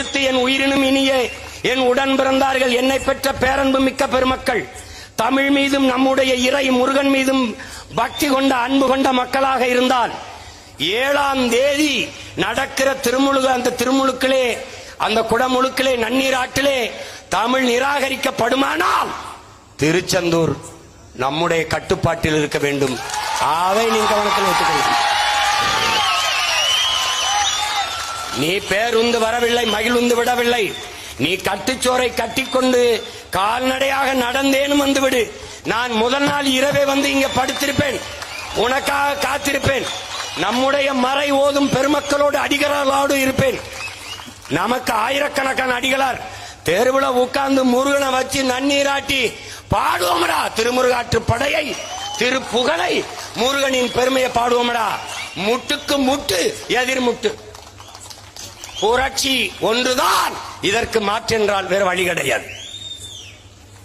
அடுத்து என் உயிரினும் இனிய என் உடன் பிறந்தார்கள், என்னை பெற்ற பேரன்பு மிக்க பெருமக்கள், தமிழ் மீதும் நம்முடைய இறை முருகன் மீதும் பக்தி கொண்ட அன்பு கொண்ட மக்களாக இருந்தால் 7ஆம் தேதி நடக்கிற திருமுழுக்கு, அந்த திருமுழுக்கிலே, அந்த குடமுழுக்கிலே, நன்னீர் ஆற்றிலே தமிழ் நிராகரிக்கப்படுமானால் திருச்செந்தூர் நம்முடைய கட்டுப்பாட்டில் இருக்க வேண்டும். அதை நீங்க கவனத்தில் வைத்துக்கொள்ளுங்கள். நீ பேருந்து வரவில்லை, மகிழ்ந்து விடவில்லை. நீ கட்டுச்சோரை கட்டிக்கொண்டு கால்நடையாக நடந்தேனும் வந்துவிடு. நான் முதல் நாள் இரவே வந்து இங்க படுத்திருப்பேன், உனக்காக காத்திருப்பேன். நம்முடைய மறை ஓதும் பெருமக்களோடு அடிகளாரோடு இருப்பேன். நமக்கு ஆயிரக்கணக்கான அடிகளார் தெருவுல உட்கார்ந்து முருகனை வச்சு நன்னீராட்டி பாடுவோம்டா. திருமுருகாற்று படையை, திருப்புகழை, முருகனின் பெருமையை பாடுவோம்டா. முட்டுக்கு முட்டு எதிர்முட்டு. புரட்சி ஒன்றுதான் இதற்கு மாற்றென்றால் வேறு வழி கிடையாது.